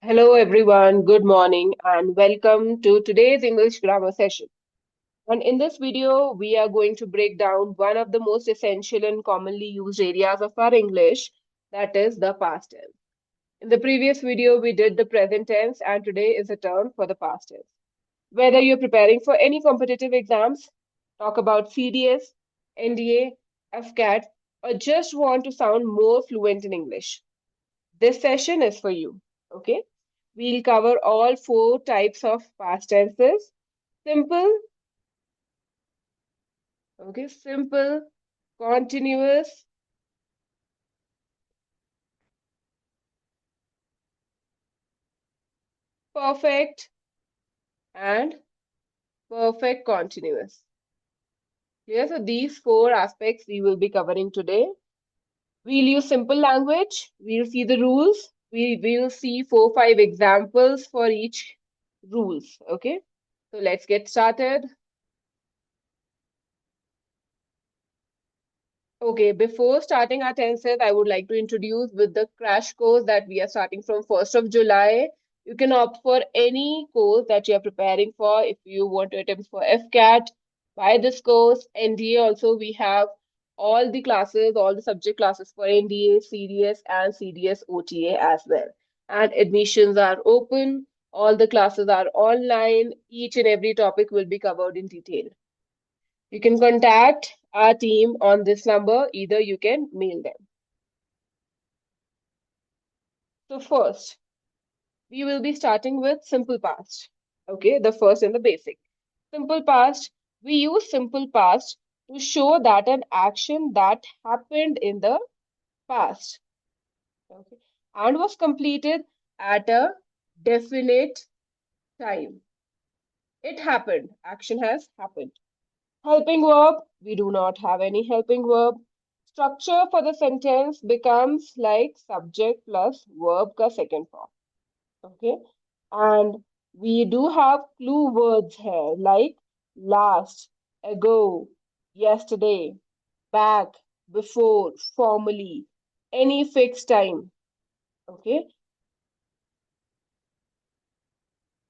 Hello everyone, good morning and welcome to today's English grammar session. And in this video, we are going to break down one of the most essential and commonly used areas of our English, that is the past tense. In the previous video, we did the present tense and today is a turn for the past tense. Whether you're preparing for any competitive exams, talk about CDS, NDA, FCAT, or just want to sound more fluent in English, this session is for you. Okay? We'll cover all four types of past tenses. Simple, okay, simple, continuous, perfect, and perfect continuous. Yeah, so these four aspects we will be covering today. We'll use simple language, we'll see the rules, we will see 4-5 examples for each rules. Okay, so let's get started. Okay, before starting our tenses, I would like to introduce with the crash course that we are starting from 1st of July. You can opt for any course that you are preparing for. If you want to attempt for FCAT, buy this course. NDA also, we have all the classes, all the subject classes for NDA, CDS, and CDS OTA as well. And admissions are open. All the classes are online. Each and every topic will be covered in detail. You can contact our team on this number, either you can mail them. So first, we will be starting with simple past. Okay, the first and the basic. Simple past, we use simple past to show that an action that happened in the past, okay, and was completed at a definite time. It happened, action has happened. Helping verb, we do not have any helping verb. Structure for the sentence becomes like subject plus verb ka second form. Okay. And we do have clue words here like last, ago, yesterday, back, before, formally, any fixed time. Okay.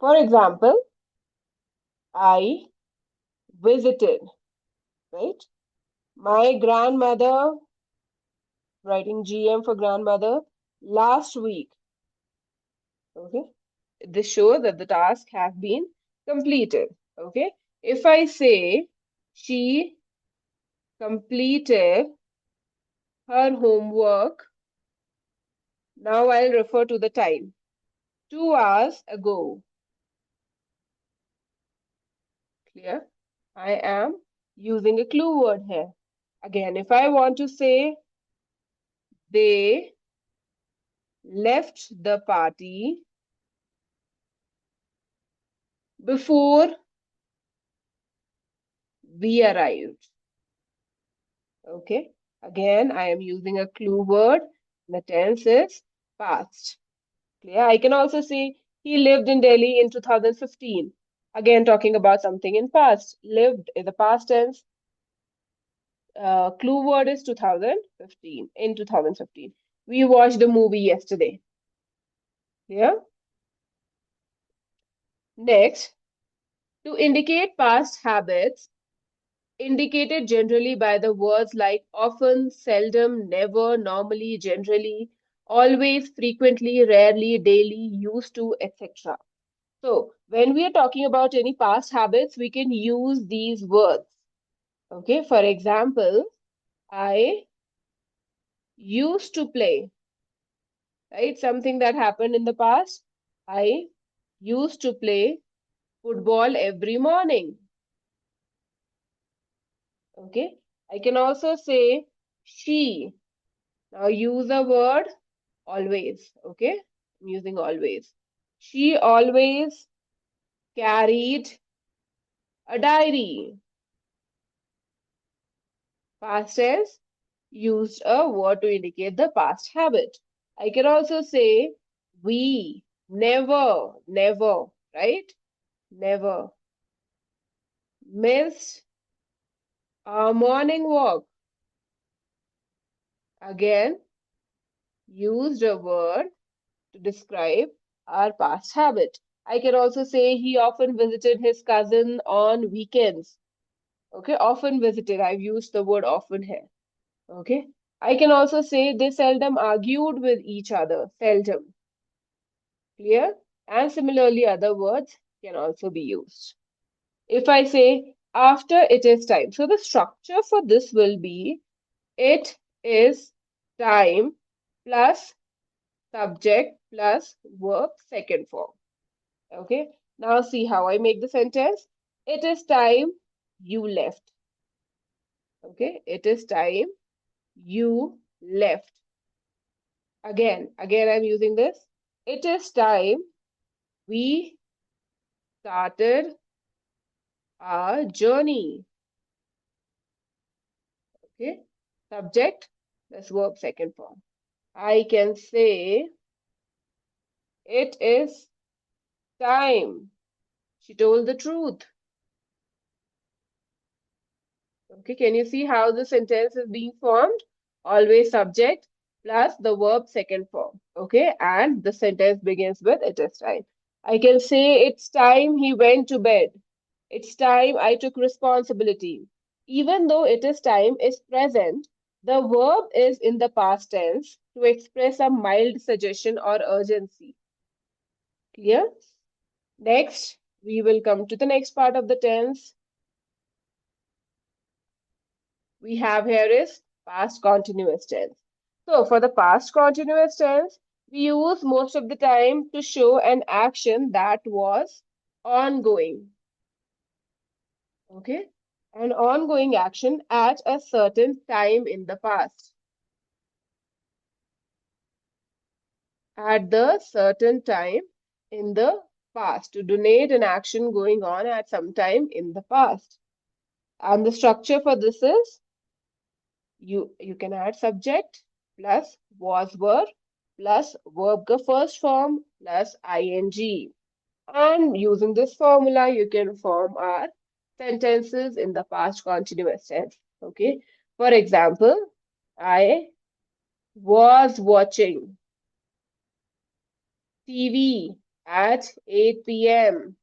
For example, I visited, right? My grandmother, writing GM for grandmother, last week. Okay. This shows that the task has been completed. Okay. If I say she completed her homework, now I'll refer to the time. 2 hours ago. Clear? I am using a clue word here. Again, if I want to say they left the party before we arrived. Okay. Again, I am using a clue word. The tense is past. Clear? I can also say he lived in Delhi in 2015. Again, talking about something in past. Lived is the past tense. Clue word is 2015. In 2015. We watched the movie yesterday. Yeah. Next, to indicate past habits, indicated generally by the words like often, seldom, never, normally, generally, always, frequently, rarely, daily, used to, etc. So, when we are talking about any past habits, we can use these words. Okay, for example, I used to play, right? Something that happened in the past. I used to play football every morning. Okay, I can also say she. Now use a word always. Okay, I'm using always. She always carried a diary. Past tense used a word to indicate the past habit. I can also say we, never, never, right? Never missed our morning walk. Again, used a word to describe our past habit. I can also say he often visited his cousin on weekends. Okay, often visited. I've used the word often here. Okay. I can also say they seldom argued with each other. Seldom. Clear? And similarly, other words can also be used. If I say after it is time, so the structure for this will be it is time plus subject plus verb second form. Okay. Now see how I make the sentence. It is time you left. Okay. It is time you left. Again, I'm using this. It is time we started our journey. Okay. Subject plus verb second form. I can say it is time. She told the truth. Okay, can you see how the sentence is being formed? Always subject plus the verb second form. Okay, and the sentence begins with it is time. I can say it's time he went to bed. It's time I took responsibility. Even though it is time is present, the verb is in the past tense to express a mild suggestion or urgency. Clear? Next, we will come to the next part of the tense. We have here is past continuous tense. So for the past continuous tense, we use most of the time to show an action that was ongoing. Okay? An ongoing action at a certain time in the past. At the certain time in the past. To donate an action going on at some time in the past. And the structure for this is you can add subject plus was were plus verb ka first form plus ing. And using this formula, you can form our sentences in the past continuous tense. Okay. For example, I was watching TV at 8 p.m.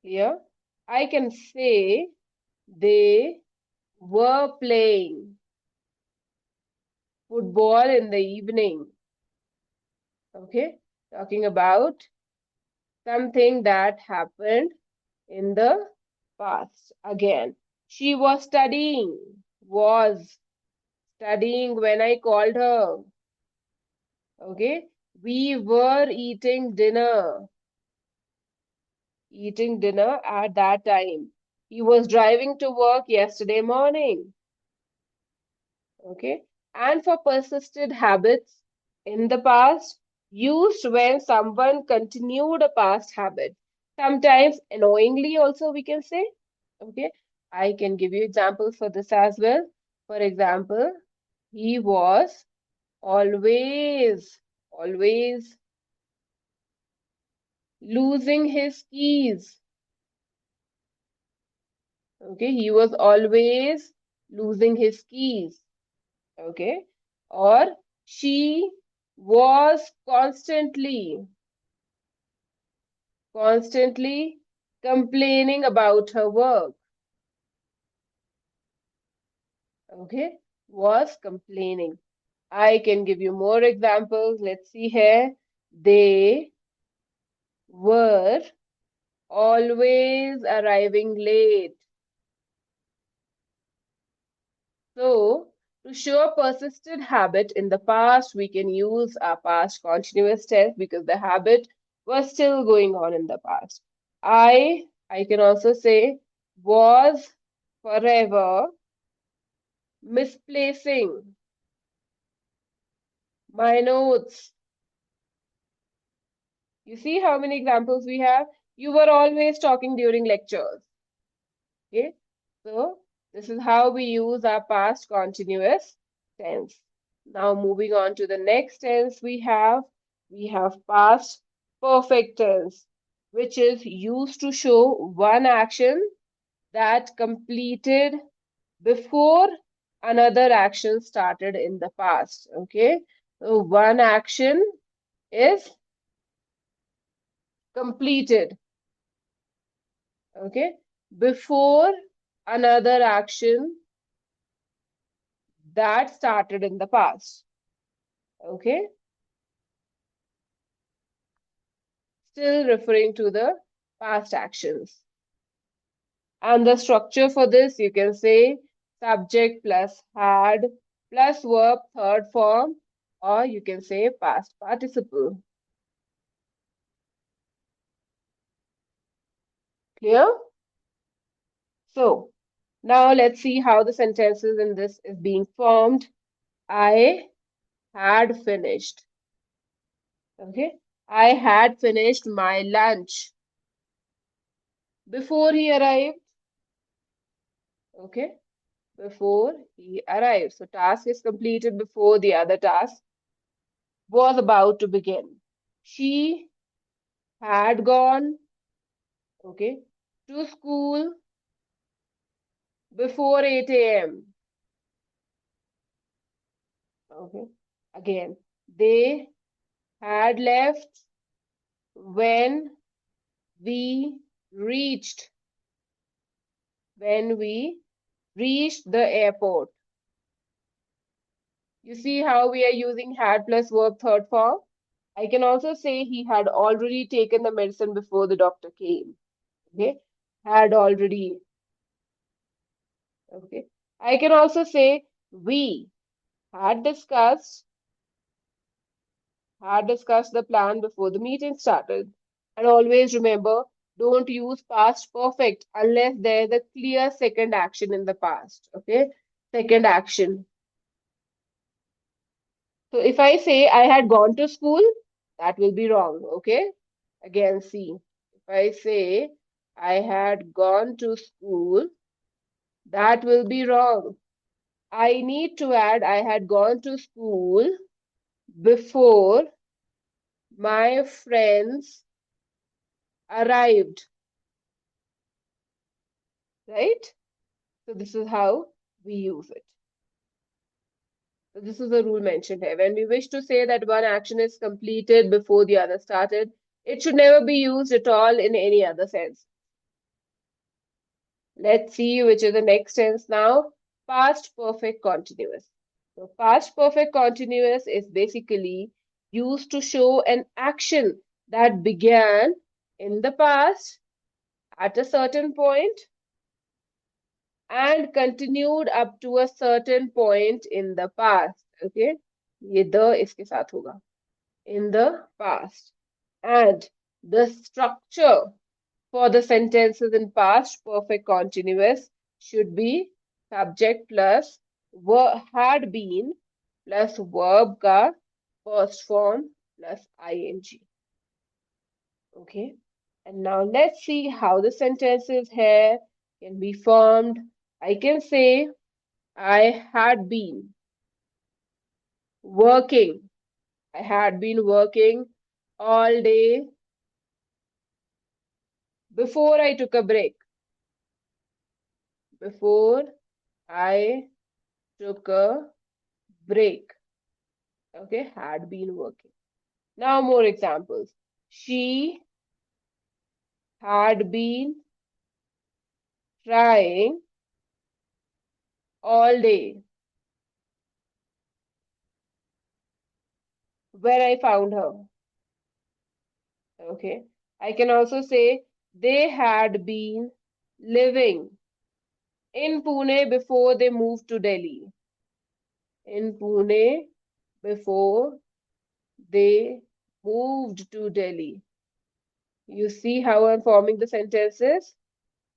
Here, I can say they were playing football in the evening. Okay, talking about something that happened in the past. Again, she was studying when I called her. Okay, we were eating dinner at that time. He was driving to work yesterday morning. Okay, and for persisted habits in the past, used when someone continued a past habit. Sometimes annoyingly also we can say. Okay, I can give you examples for this as well. For example, he was always losing his keys. Okay, he was always losing his keys. Okay, or she was constantly complaining about her work. Okay, was complaining. I can give you more examples. Let's see here. They were always arriving late. So, to show a persisted habit in the past, we can use our past continuous tense because the habit was still going on in the past. I can also say, was forever misplacing my notes. You see how many examples we have? You were always talking during lectures. Okay, so this is how we use our past continuous tense. Now moving on to the next tense we have past perfect tense, which is used to show one action that completed before another action started in the past. Okay, so one action is completed. Okay, before another action that started in the past. Okay, still referring to the past actions. And the structure for this, you can say subject plus had plus verb third form, or you can say past participle. Clear? So now let's see how the sentences in this is being formed. I had finished. Okay. I had finished my lunch before he arrived. Okay. Before he arrived. So task is completed before the other task was about to begin. She had gone, okay, to school before 8 a.m. Okay. Again, they had left when we reached when we reached the airport. You see how we are using had plus verb third form? I can also say he had already taken the medicine before the doctor came. Okay, had already. Okay, I can also say we had discussed the plan before the meeting started. And always remember, don't use past perfect unless there is a clear second action in the past. Okay, second action. So if I say I had gone to school, that will be wrong. Okay, again, see. If I say I had gone to school, that will be wrong. I need to add I had gone to school before my friends arrived, right? So this is how we use it. So this is the rule mentioned here. When we wish to say that one action is completed before the other started, it should never be used at all in any other sense. Let's see which is the next tense now. Past perfect continuous. So past perfect continuous is basically used to show an action that began in the past at a certain point and continued up to a certain point in the past. Okay, ये the इसके साथ होगा. In the past. And the structure for the sentences in past perfect continuous should be subject plus had been plus verb ka first form plus ing. Okay. And now let's see how the sentences here can be formed. I can say I had been working. I had been working all day before I took a break. Before I took a break. Okay, had been working. Now more examples. She had been trying all day. Where I found her. Okay. I can also say they had been living in Pune before they moved to Delhi. In Pune before they moved to Delhi. You see how I'm forming the sentences?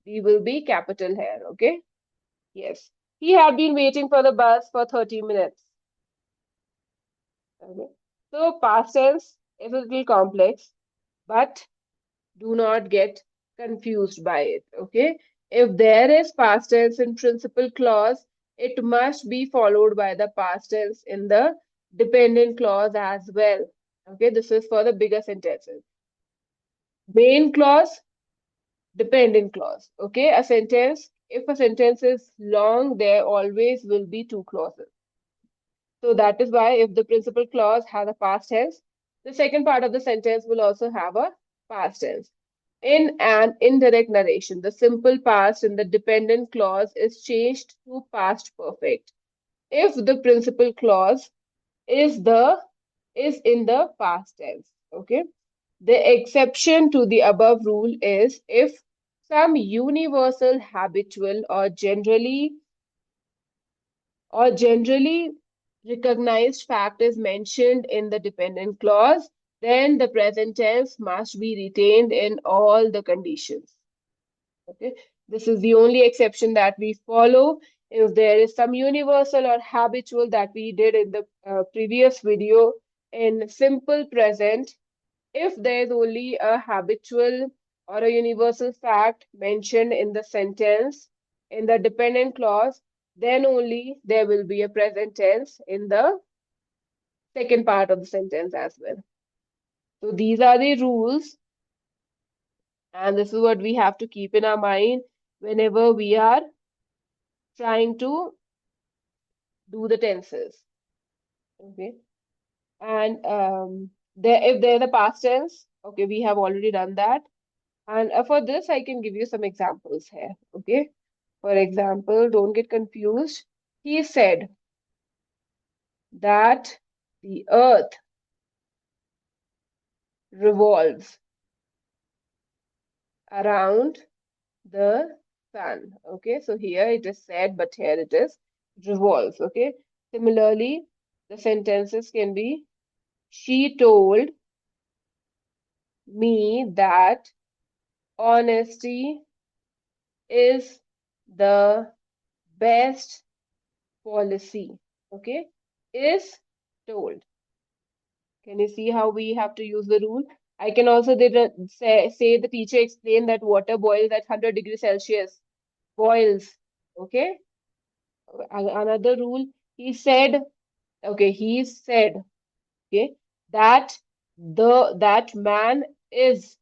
We will be capital here, okay? Yes. He had been waiting for the bus for 30 minutes. Okay. So past tense is a little complex, but do not get confused by it. Okay. If there is past tense in principal clause, it must be followed by the past tense in the dependent clause as well. Okay. This is for the bigger sentences. Main clause, dependent clause. Okay. If a sentence is long, there always will be two clauses. So that is why if the principal clause has a past tense, The second part of the sentence will also have a past tense. In an indirect narration, the simple past in the dependent clause is changed to past perfect if the principal clause is in the past tense. Okay. The exception to the above rule is if some universal, habitual, or generally recognized fact is mentioned in the dependent clause, then the present tense must be retained in all the conditions. Okay, this is the only exception that we follow. If there is some universal or habitual that we did in the previous video in simple present, if there is only a habitual or a universal fact mentioned in the sentence in the dependent clause, then only there will be a present tense in the second part of the sentence as well. So these are the rules, and this is what we have to keep in our mind whenever we are trying to do the tenses. Okay. And if there's a past tense, okay, we have already done that. And for this, I can give you some examples here. Okay. For example, don't get confused. He said that the earth revolves around the sun. Okay, so here it is said, but here it is revolves. Okay, similarly, the sentences can be she told me that honesty is the best policy. Okay, is told. Can you see how we have to use the rule? I can also say the teacher explained that water boils at 100 degrees Celsius. Boils. Okay. Another rule. He said, okay, he said, okay, that that man is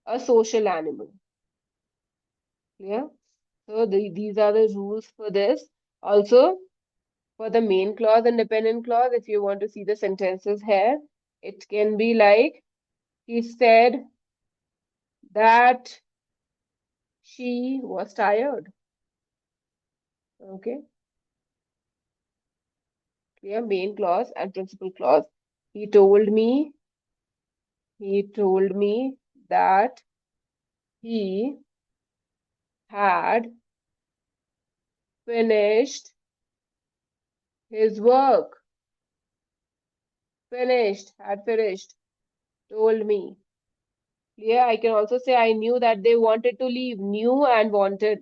a social animal. Yeah. So these are the rules for this. Also, for the main clause and dependent clause, if you want to see the sentences here, it can be like, he said that she was tired. Okay. Clear? Main clause and principal clause. He told me, he told me that he had finished his work. Finished, had finished, told me. Clear? I can also say I knew that they wanted to leave. Knew and wanted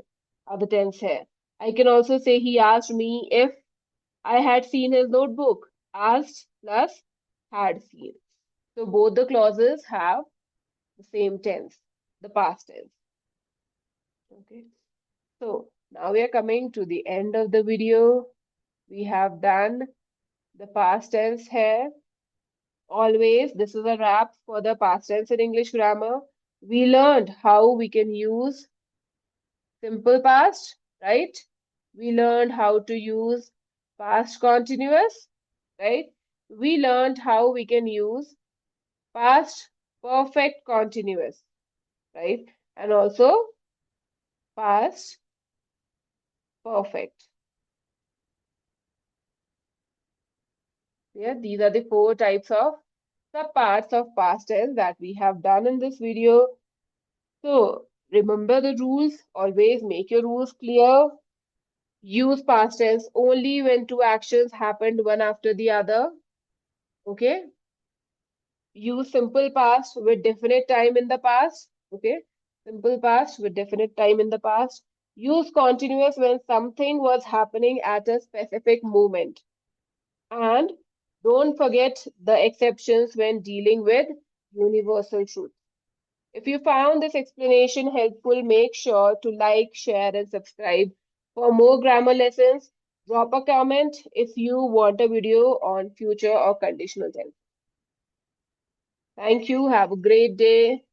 are the tense here. I can also say he asked me if I had seen his notebook. Asked plus had seen. So both the clauses have the same tense, the past tense. Okay. So now we are coming to the end of the video. We have done the past tense here. Always, this is a wrap for the past tense in English grammar. We learned how we can use simple past, right? We learned how to use past continuous, right? We learned how we can use past perfect continuous, right? And also past perfect. Yeah, these are the 4 types of subparts of past tense that we have done in this video. So remember the rules. Always make your rules clear. Use past tense only when 2 actions happened one after the other. Okay. Use simple past with definite time in the past. Okay. Simple past with definite time in the past. Use continuous when something was happening at a specific moment. And don't forget the exceptions when dealing with universal truth. If you found this explanation helpful, make sure to like, share, and subscribe. For more grammar lessons, drop a comment if you want a video on future or conditional tense. Thank you. Have a great day.